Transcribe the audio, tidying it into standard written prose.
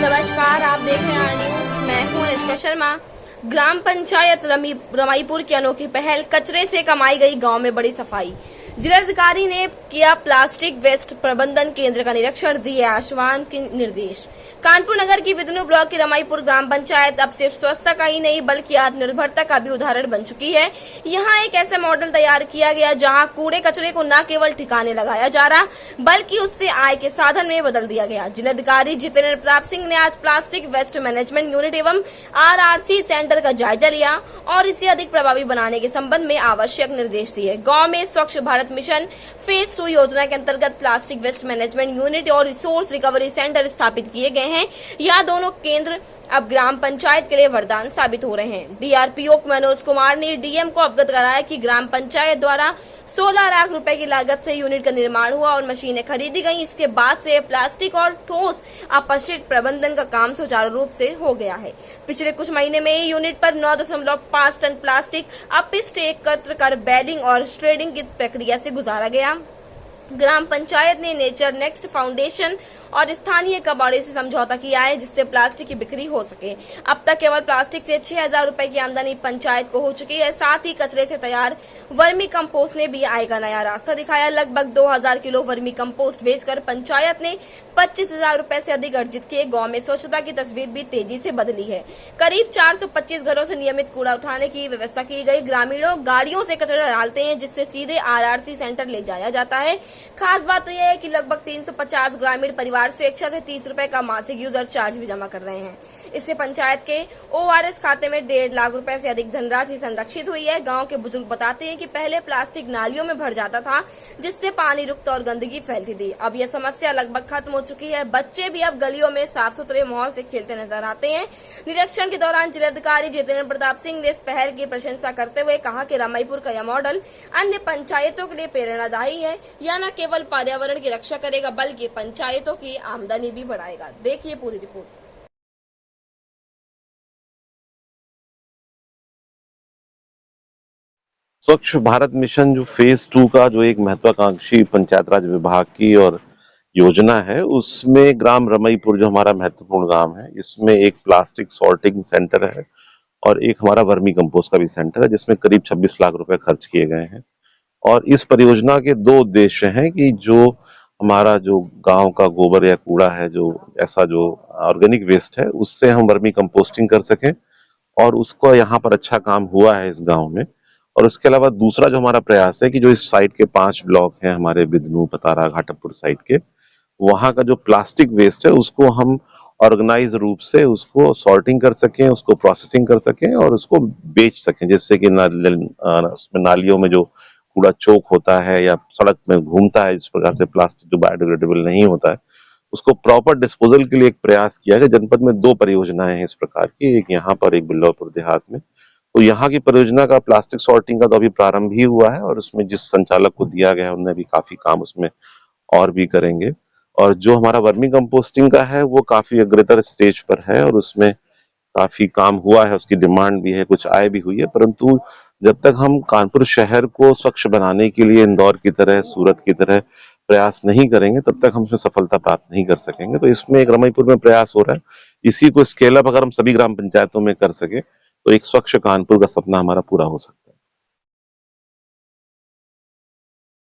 नमस्कार, आप देख रहे हैं आर न्यूज। मैं हूं अनुष्का शर्मा। ग्राम पंचायत रमाईपुर की अनोखी पहल, कचरे से कमाई गई गांव में बड़ी सफाई। जिलाधिकारी ने किया प्लास्टिक वेस्ट प्रबंधन केंद्र का निरीक्षण, दिए आश्वासन के निर्देश। कानपुर नगर की बिदनू ब्लॉक की रमाईपुर ग्राम पंचायत अब सिर्फ स्वच्छता का ही नहीं बल्कि आत्मनिर्भरता का भी उदाहरण बन चुकी है। यहाँ एक ऐसा मॉडल तैयार किया गया जहाँ कूड़े कचरे को न केवल ठिकाने लगाया जा रहा बल्कि उससे आय के साधन में बदल दिया गया। जिलाधिकारी जितेंद्र प्रताप सिंह ने आज प्लास्टिक वेस्ट मैनेजमेंट यूनिट एवं RRC सेंटर का जायजा लिया और इसे अधिक प्रभावी बनाने के संबंध में आवश्यक निर्देश दिए। गाँव में स्वच्छ भारत मिशन फेज 2 योजना के अंतर्गत प्लास्टिक वेस्ट मैनेजमेंट यूनिट और रिसोर्स रिकवरी सेंटर स्थापित किए गए हैं। यह दोनों केंद्र अब ग्राम पंचायत के लिए वरदान साबित हो रहे हैं। DRPO मनोज कुमार ने DM को अवगत कराया कि ग्राम पंचायत द्वारा 16 लाख रुपए की लागत से यूनिट का निर्माण हुआ और मशीनें खरीदी गई। इसके बाद से प्लास्टिक और ठोस अपशिष्ट प्रबंधन का काम सुचारू रूप से हो गया है। पिछले कुछ महीने में यूनिट पर 9.5 टन प्लास्टिक अपशिष्ट एकत्र कर बैलिंग और श्रेडिंग की प्रक्रिया से गुजारा गया। ग्राम पंचायत ने नेचर नेक्स्ट फाउंडेशन और स्थानीय कबाड़े से समझौता किया है जिससे प्लास्टिक की बिक्री हो सके। अब तक केवल प्लास्टिक से 6,000 रुपए की आमदनी पंचायत को हो चुकी है। साथ ही कचरे से तैयार वर्मी कंपोस्ट ने भी आय का नया रास्ता दिखाया। लगभग 2,000 किलो वर्मी कंपोस्ट बेचकर पंचायत ने 25,000 रुपए से अधिक अर्जित किए। गाँव में स्वच्छता की तस्वीर भी तेजी से बदली है। करीब 425 घरों से नियमित कूड़ा उठाने की व्यवस्था की गई। ग्रामीणों गाड़ियों से कचरा डालते हैं जिससे सीधे RRC सेंटर ले जाया जाता है। खास बात तो यह है कि लगभग 350 ग्रामीण परिवार स्वेच्छा से 30 रुपए का मासिक यूजर चार्ज भी जमा कर रहे हैं। इससे पंचायत के ORS खाते में 1.5 लाख रुपए से अधिक धनराशि संरक्षित हुई है। गांव के बुजुर्ग बताते हैं कि पहले प्लास्टिक नालियों में भर जाता था जिससे पानी रुकता और गंदगी फैलती थी। अब यह समस्या लगभग खत्म हो चुकी है। बच्चे भी अब गलियों में साफ सुथरे माहौल से खेलते नजर आते हैं। निरीक्षण के दौरान जिलाधिकारी जितेंद्र प्रताप सिंह ने इस पहल की प्रशंसा करते हुए कहा कि रमाईपुर का यह मॉडल अन्य पंचायतों के लिए प्रेरणादायी है। यह न केवल पर्यावरण की रक्षा करेगा बल्कि पंचायतों की आमदनी भी बढ़ाएगा। देखिए पूरी रिपोर्ट। स्वच्छ भारत मिशन जो फेज 2 का जो एक महत्वाकांक्षी पंचायत राज विभाग की और योजना है, उसमें ग्राम रमाईपुर जो हमारा महत्वपूर्ण गांव है, इसमें एक प्लास्टिक सॉर्टिंग सेंटर है और एक हमारा वर्मी कंपोस्ट का भी सेंटर है जिसमें करीब 26 लाख रुपए खर्च किए गए हैं। और इस परियोजना के 2 उद्देश्य हैं कि जो हमारा जो गांव का गोबर या कूड़ा है, जो ऐसा जो ऑर्गेनिक वेस्ट है, उससे हम वर्मी कंपोस्टिंग कर सकें और उसको यहाँ पर अच्छा काम हुआ है इस गांव में। और उसके अलावा दूसरा जो हमारा प्रयास है कि जो इस साइट के 5 ब्लॉक हैं हमारे बिदनू, पतारा, घाटमपुर साइट के, वहाँ का जो प्लास्टिक वेस्ट है उसको हम ऑर्गेनाइज रूप से उसको सॉर्टिंग कर सकें, उसको प्रोसेसिंग कर सकें और उसको बेच सकें, जिससे कि उसमें नालियों में जो कूड़ा चोक होता है या सड़क में घूमता है, जिस प्रकार से प्लास्टिक जो बायोडिग्रेडेबल नहीं होता है, उसको प्रॉपर डिस्पोजल के लिए एक प्रयास किया है। जनपद में 2 परियोजनाएं हैं इस प्रकार की, एक यहाँ पर, एक बिल्लौपुर देहात में। तो यहाँ की परियोजना का प्लास्टिक सॉर्टिंग का तो अभी प्रारंभ ही हुआ है और उसमें जिस संचालक को दिया गया है उन्होंने भी काफी काम उसमें और भी करेंगे। और जो हमारा वर्मी कंपोस्टिंग का है वो काफी अग्रतर स्टेज पर है और उसमें काफी काम हुआ है, उसकी डिमांड भी है, कुछ आय भी हुई है। परंतु जब तक हम कानपुर शहर को स्वच्छ बनाने के लिए इंदौर की तरह, सूरत की तरह प्रयास नहीं करेंगे तब तक हम उसमें सफलता प्राप्त नहीं कर सकेंगे। तो इसमें एक रमाईपुर में प्रयास हो रहा है। इसी को स्केल अप अगर हम सभी ग्राम पंचायतों में कर सके तो एक स्वच्छ कानपुर का सपना हमारा पूरा हो सकता है।